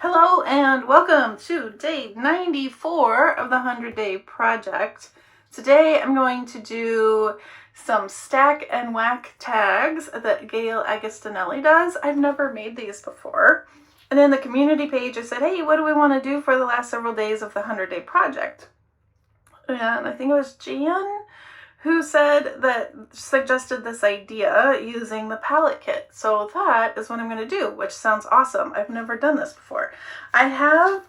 Hello and welcome to day 94 of the 100-day project. Today I'm going to do some stack and whack tags that Gayle Agostinelli does. I've never made these before. And in the community page I said, hey, what do we want to do for the last several days of the 100-day project? And I think it was Jan who suggested this idea using the palette kit. So that is what I'm going to do, which sounds awesome. I've never done this before. I have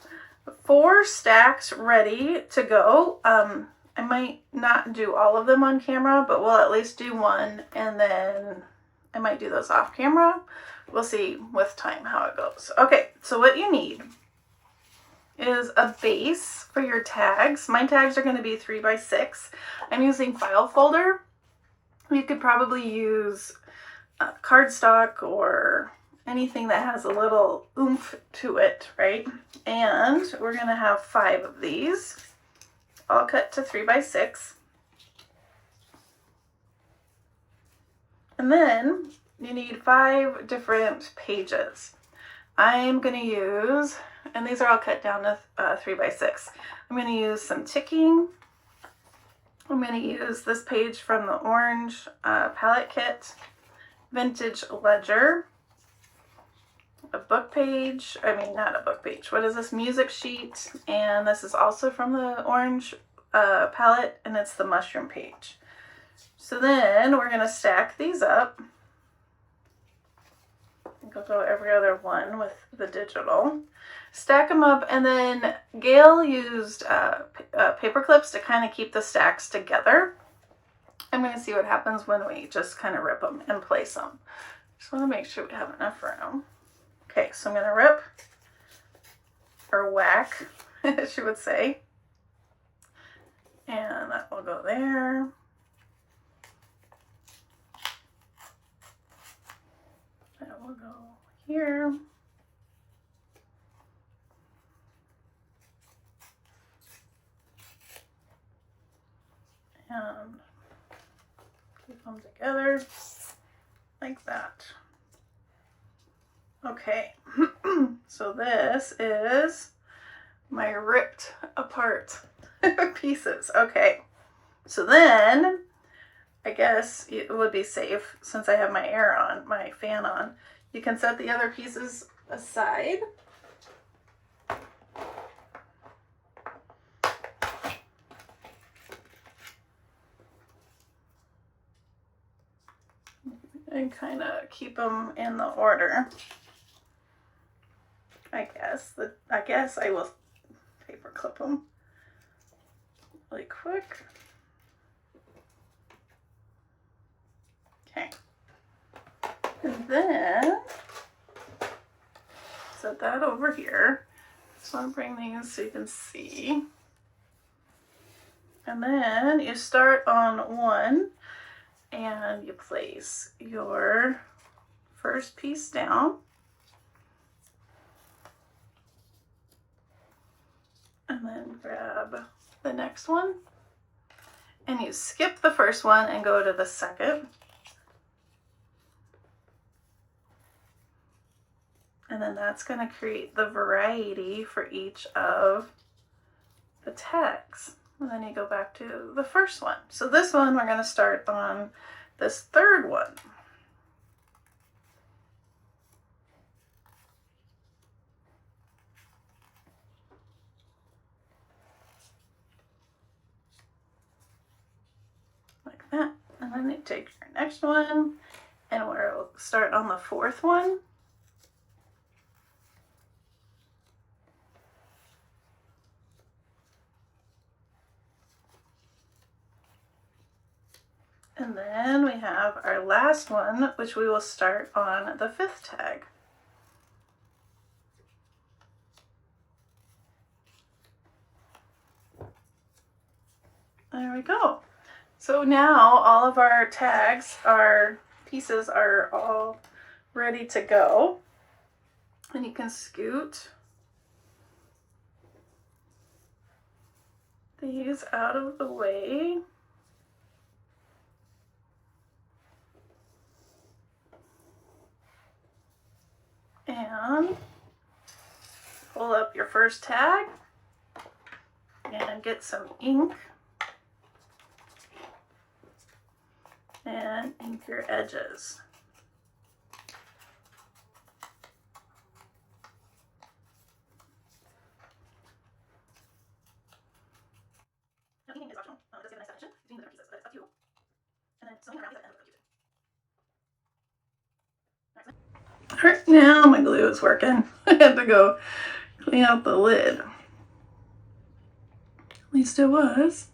4 stacks ready to go. I might not do all of them on camera, but we'll at least do one, and then I might do those off camera. We'll see with time how it goes. Okay, so what you need is a base for your tags. My tags are going to be 3x6. I'm using file folder. You could probably use cardstock or anything that has a little oomph to it, right? And we're going to have 5 of these, all cut to 3x6. And then you need 5 different pages. I'm going to use, and these are all cut down to 3x6. I'm going to use some ticking. I'm going to use this page from the orange palette kit, vintage ledger, a book page, not a book page, what is this, music sheet, and this is also from the orange palette, and it's the mushroom page. So then we're going to stack these up. I'll go every other one with the digital. Stack them up, and then Gayle used paper clips to kind of keep the stacks together. I'm going to see what happens when we just kind of rip them and place them. Just want to make sure we have enough room. Okay, so I'm going to rip, or whack, she would say. And that will go there. That will go here. And keep them together like that. Okay, so this is my ripped apart pieces. Okay, so then I guess it would be safe, since I have my fan on, you can set the other pieces aside. And kind of keep them in the order. I guess I will paper clip them really quick. Okay. And then set that over here. Just want to bring these so you can see. And then you start on one, and you place your first piece down, and then grab the next one, and you skip the first one and go to the second, and then that's going to create the variety for each of the tags. And then you go back to the first one. So this one, we're going to start on this third one. Like that. And then you take your next one, and we'll start on the fourth one. And then we have our last one, which we will start on the 5th tag. There we go. So now all of our tags, our pieces are all ready to go. And you can scoot these out of the way. And pull up your first tag and get some ink and ink your edges. Now, inking is optional. It does give a nice definition between the different pieces, but it's up to you. And then sewing around these at the end looks cute. Alright, now my glue is working. I had to go clean out the lid. At least it was.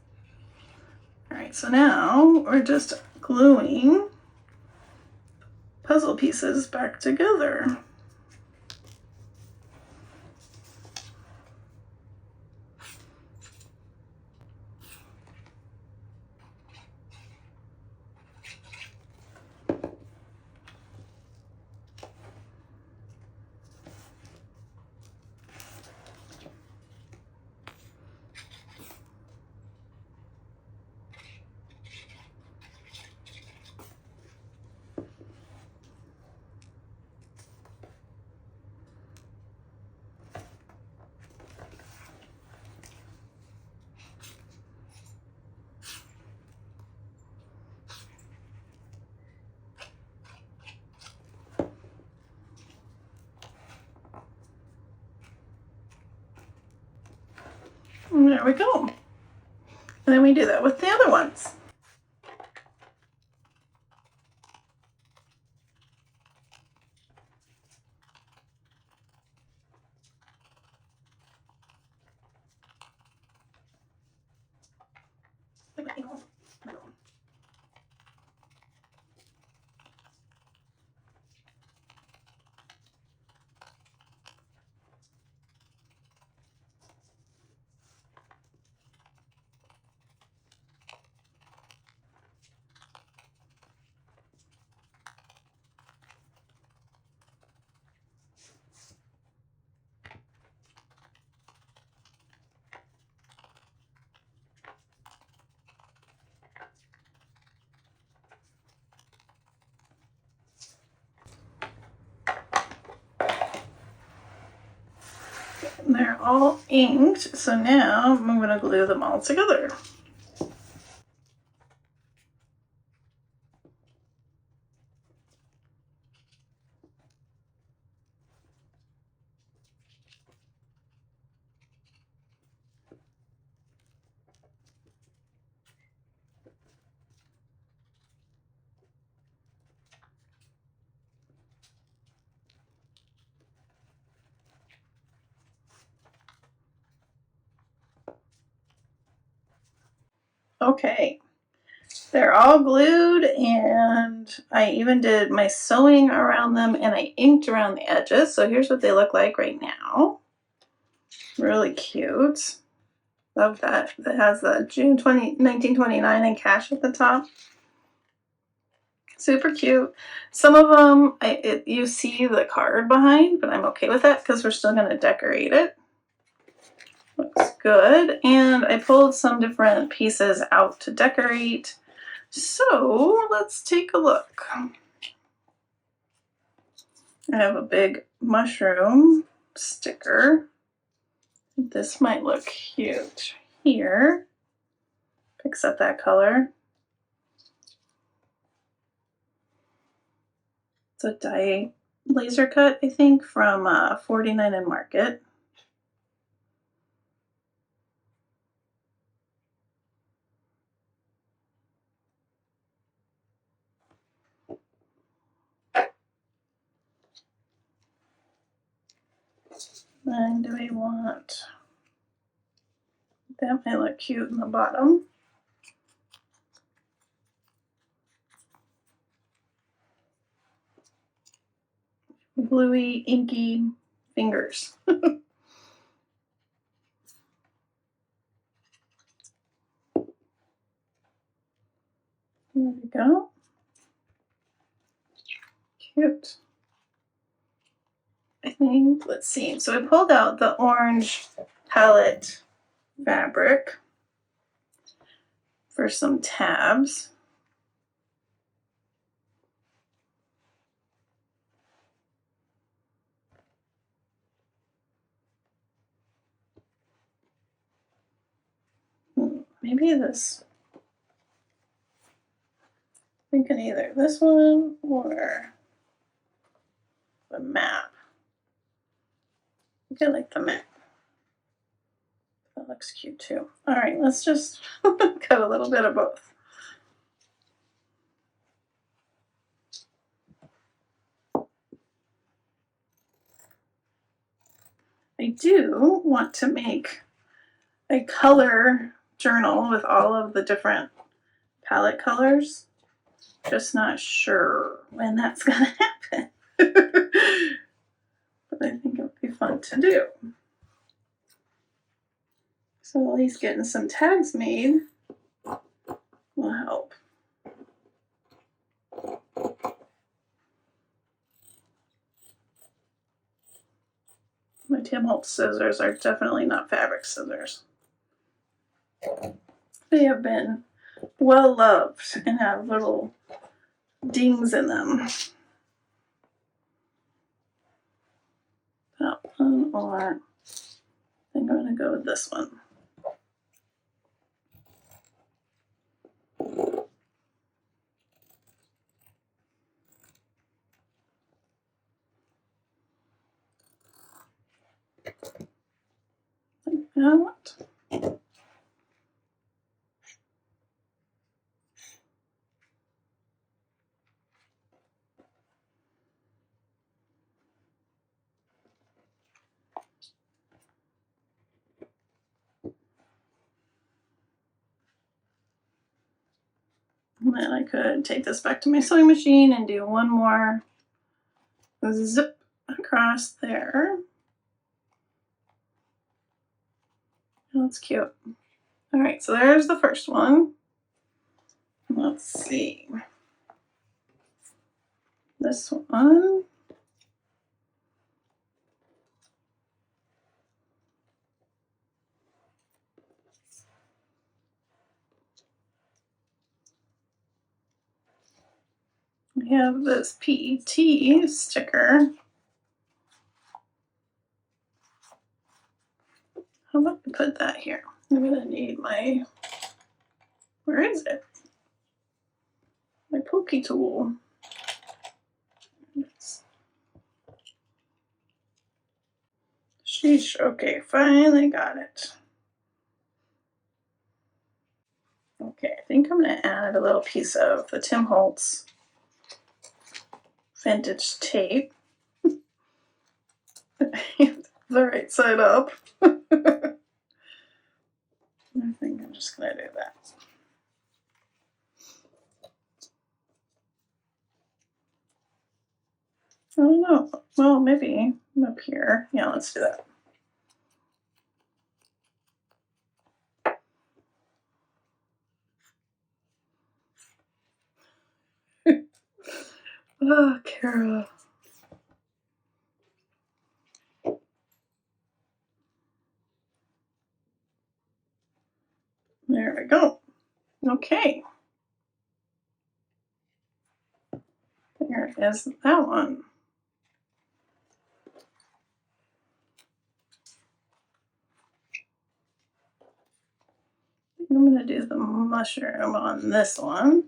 Alright, so now we're just gluing puzzle pieces back together. And there we go. And then we do that with the other ones. They're all inked, so now I'm going to glue them all together. Okay, they're all glued, and I even did my sewing around them, and I inked around the edges. So here's what they look like right now. Really cute. Love that. It has the June 1929 and cash at the top. Super cute. Some of them, you see the card behind, but I'm okay with that because we're still going to decorate it. Looks good. And I pulled some different pieces out to decorate. So let's take a look. I have a big mushroom sticker. This might look cute here. Picks up that color. It's a die laser cut, I think, from 49 and Market. And do we want, that might look cute in the bottom. Bluey, inky fingers. There we go. Cute. I think, let's see. So I pulled out the orange palette fabric for some tabs. maybe this. Thinking either this one or the map. I think I like the map. That looks cute too. All right, let's just cut a little bit of both. I do want to make a color journal with all of the different palette colors. Just not sure when that's going to happen. But I think it would be fun to do. So while he's getting some tags made, will help. My Tim Holtz scissors are definitely not fabric scissors. They have been well loved and have little dings in them. That one, or I think I'm going to go with this one. Like that. And then I could take this back to my sewing machine and do one more zip across there. That's cute. All right, so there's the first one. Let's see. This one. We have this PET sticker. How about we put that here? I'm gonna need my, where is it? My pokey tool. Sheesh, okay, finally got it. Okay, I think I'm gonna add a little piece of the Tim Holtz vintage tape. The right side up. I think I'm just gonna do that. I don't know. Well, maybe up here. Yeah, let's do that. Oh, Cara. There we go. Okay. There is that one. I'm going to do the mushroom on this one.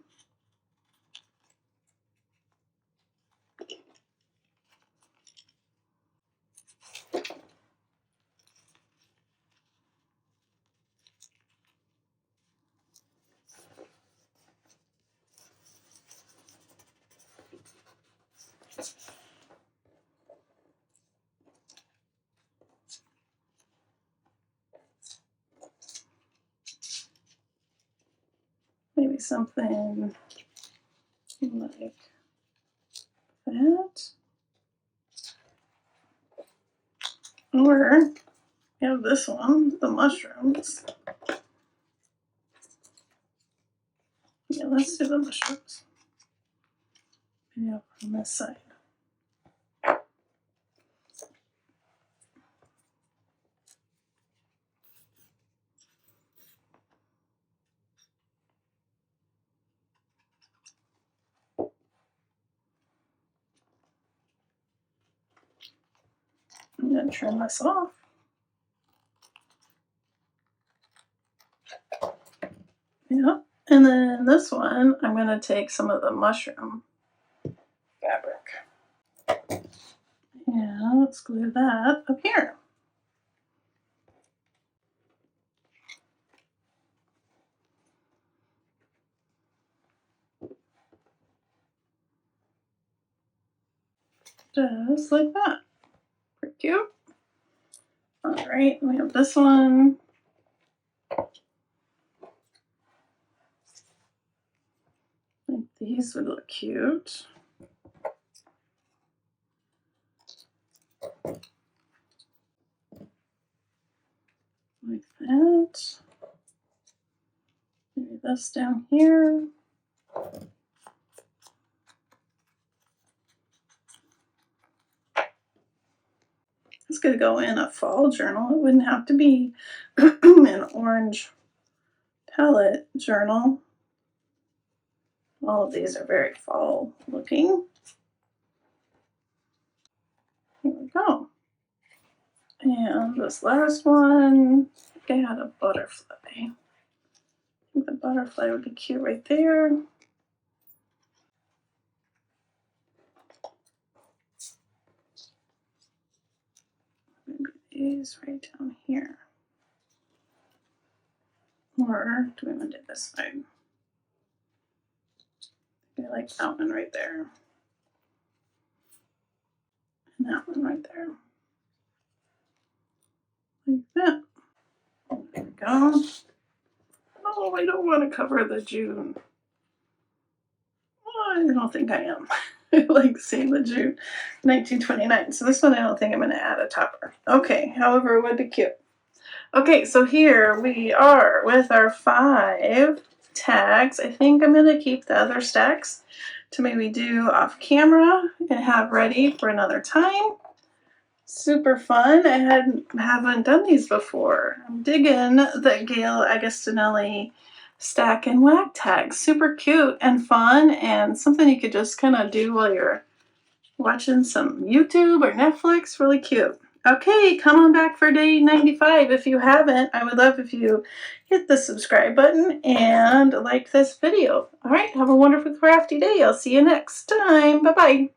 Maybe something like that. Or we have this one, the mushrooms. Yeah, let's do the mushrooms. Yeah, on this side. I'm going to trim this off. Yeah. And then this one, I'm going to take some of the mushroom fabric. And let's glue that up here. Just like that. Pretty cute. All right, we have this one. I think these would look cute. Like that. Maybe this down here. It's going to go in a fall journal. It wouldn't have to be an orange palette journal. All of these are very fall looking. Here we go. And this last one, I think I had a butterfly. I think the butterfly would be cute right there. Maybe these right down here. Or do we want to do this side? I like that one right there. And that one right there. Like that. There we go. Oh, I don't want to cover the June. Oh, I don't think I am. I like seeing the June 1929. So this one I don't think I'm going to add a topper. Okay, however, it would be cute. Okay, so here we are with our 5 tags. I think I'm going to keep the other stacks to maybe do off camera and have ready for another time. Super fun. I haven't done these before. I'm digging the Gayle Agostinelli stack and whack tags. Super cute and fun, and something you could just kind of do while you're watching some YouTube or Netflix. Really cute. Okay, come on back for day 95 if you haven't. I would love if you hit the subscribe button and like this video. All right, have a wonderful crafty day. I'll see you next time. Bye-bye.